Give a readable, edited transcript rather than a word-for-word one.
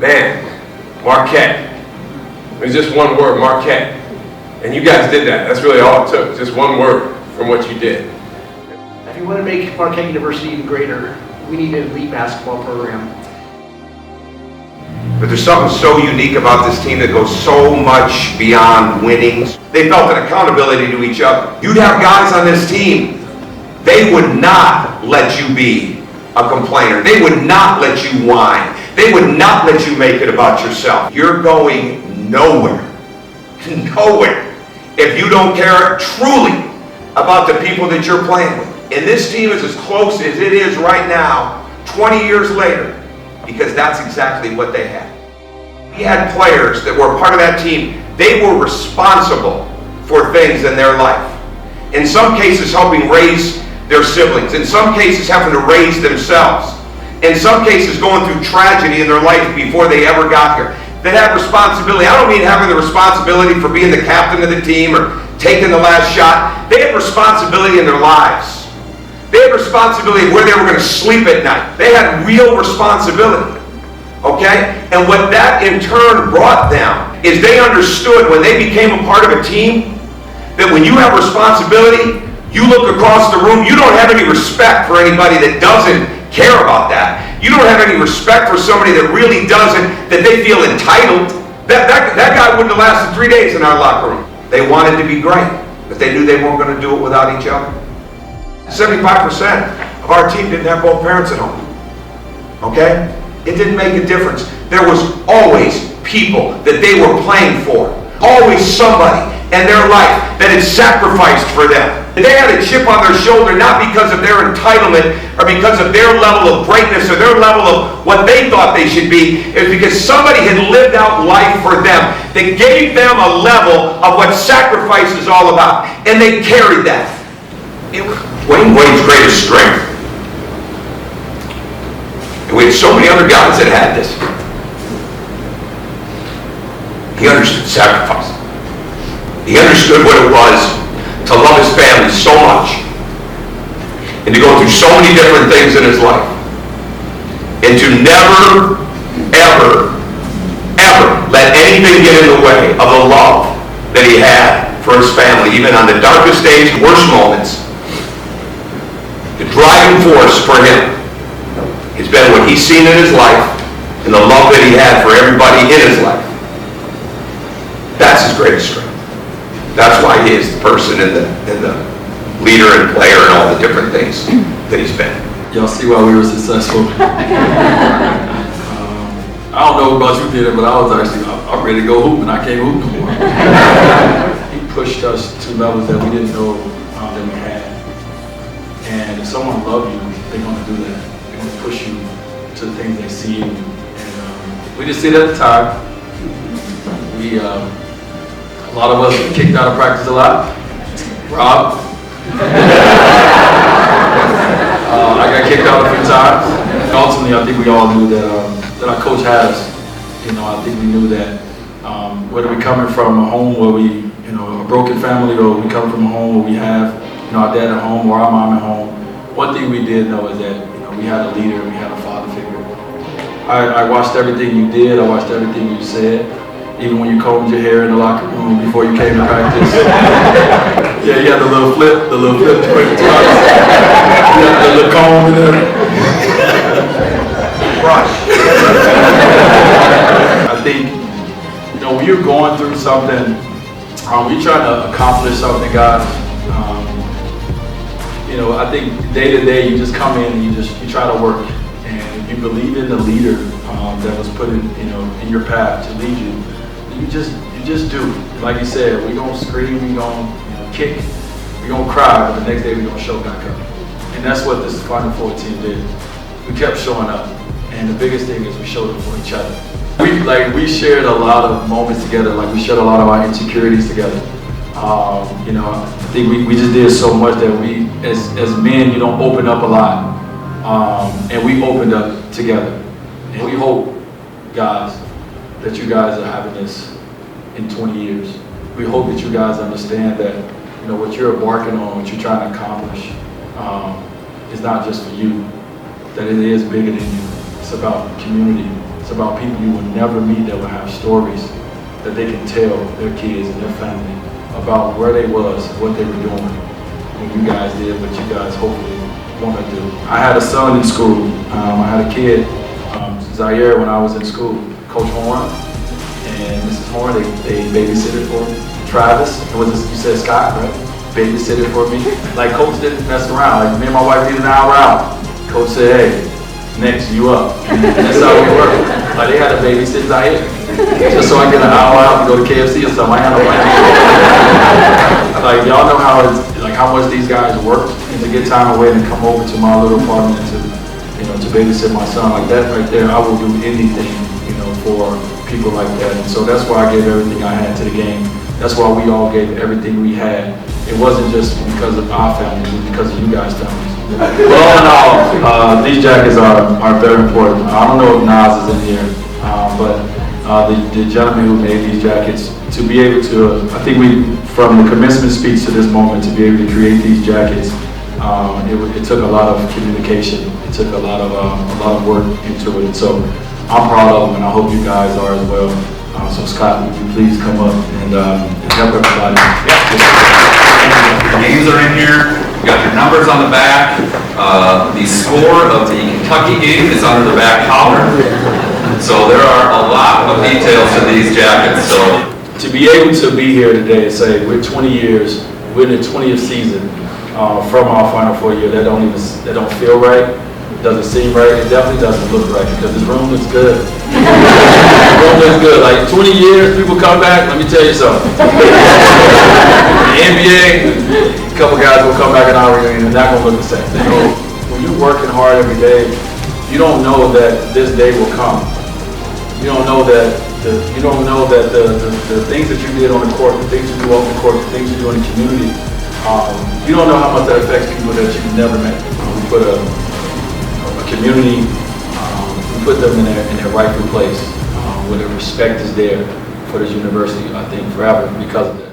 Man, Marquette. It was just one word, Marquette. And you guys did that. That's really all it took, just one word from what you did. If you want to make Marquette University even greater, we need an elite basketball program. But there's something so unique about this team that goes so much beyond winnings. They felt an accountability to each other. You'd have guys on this team, they would not let you be a complainer. They would not let you whine. They would not let you make it about yourself. You're going nowhere. Nowhere. If you don't care truly about the people that you're playing with. And this team is as close as it is right now, 20 years later, because that's exactly what they had. We had players that were part of that team. They were responsible for things in their life. In some cases, helping raise their siblings. In some cases, having to raise themselves. In some cases, going through tragedy in their life before they ever got here. That have responsibility. I don't mean having the responsibility for being the captain of the team or taking the last shot. They had responsibility in their lives. They had responsibility where they were going to sleep at night. They had real responsibility. Okay? And what that in turn brought them is they understood when they became a part of a team that when you have responsibility, you look across the room, you don't have any respect for anybody that doesn't care about that. You don't have any respect for somebody that really doesn't, that they feel entitled. That guy wouldn't have lasted 3 days in our locker room. They wanted to be great, but they knew they weren't going to do it without each other. 75% of our team didn't have both parents at home. Okay? It didn't make a difference. There was always people that they were playing for. Always somebody in their life that had sacrificed for them. They had a chip on their shoulder not because of their entitlement or because of their level of greatness or their level of what they thought they should be. It was because somebody had lived out life for them that gave them a level of what sacrifice is all about. And they carried that. It was Dwyane's greatest strength. And we had so many other guys that had this. He understood sacrifice. He understood what it was to love his family so much and to go through so many different things in his life and to never, ever, ever let anything get in the way of the love that he had for his family, even on the darkest days, worst moments. The driving force for him has been what he's seen in his life and the love that he had for everybody in his life. That's his greatest strength. That's why he is the person and the leader and player and all the different things that he's been. Y'all see why we were successful. I don't know about you, Peter, but I was actually, I'm ready to go hoop and I can't hoop no more. He pushed us to levels that we didn't know that we had. And if someone loves you, they're going to do that. They're going to push you to the things they see in you. And we just see it at the time. A lot of us were kicked out of practice a lot. Rob. I got kicked out a few times. And ultimately, I think we all knew that our coach had us. You know, I think we knew that whether we're coming from a home where we, a broken family, or we come from a home where we have, our dad at home or our mom at home, one thing we did know is that, we had a leader, we had a father figure. I watched everything you did, I watched everything you said. Even when you combed your hair in the locker room before you came to practice. Yeah, you had the little flip between the twice. You had the little comb and everything. Brush. I think, when you're going through something, when you're trying to accomplish something, guys, I think day to day you just come in and you try to work. And you believe in the leader that was put in your path to lead you. You just do. Like you said, we're going to scream, we're going to kick, we're going to cry, but the next day we're going to show back up. And that's what this Final Four team did. We kept showing up. And the biggest thing is we showed up for each other. We shared a lot of moments together, we shared a lot of our insecurities together. I think we just did so much that we, as men, open up a lot. And we opened up together. And we hope, guys, that you guys are having this in 20 years. We hope that you guys understand that, what you're embarking on, what you're trying to accomplish, is not just for you, that it is bigger than you. It's about community. It's about people you will never meet that will have stories that they can tell their kids and their family about where they was, what they were doing when you guys did what you guys hopefully want to do. I had a son in school. I had a kid, Zaire, when I was in school. Coach Horn and Mrs. Horn, they babysitted for Travis. Was this, you said Scott, right? Babysitted for me. Like Coach didn't mess around. Like me and my wife needed an hour out. Coach said, hey, next you up. That's how we work. Like they had a babysit Zaire. Just so I get an hour out to go to KFC or something. I had no money. Like y'all know how it's, like how much these guys work and to get time away and come over to my little apartment to, you know, to babysit my son. Like that right there, I will do anything, you know, for people like that. And so that's why I gave everything I had to the game. That's why we all gave everything we had. It wasn't just because of our families, it was because of you guys' families. Well, all in all, these jackets are very important. I don't know if Nas is in here, but the gentleman who made these jackets, to be able to, I think from the commencement speech to this moment, to be able to create these jackets, it took a lot of communication. It took a lot of work into it. So I'm proud of them, and I hope you guys are as well. So Scott, would you please come up and help everybody? The names are in here. You got your numbers on the back. The score of the Kentucky game is under the back collar. So there are a lot of details to these jackets. So to be able to be here today and say we're 20 years, we're in the 20th season from our Final Four year, that don't feel right. Doesn't seem right. It definitely doesn't look right because this room looks good. The room looks good. Like 20 years, people come back. Let me tell you something. The NBA, a couple guys will come back in our reunion and not gonna look the same. You know, when you're working hard every day, you don't know that this day will come. You don't know that the things that you did on the court, the things you do off the court, the things you do in the community. You don't know how much that affects people that you've never met. We put a community, we put them in their rightful place, where the respect is there for this university, I think, forever because of that.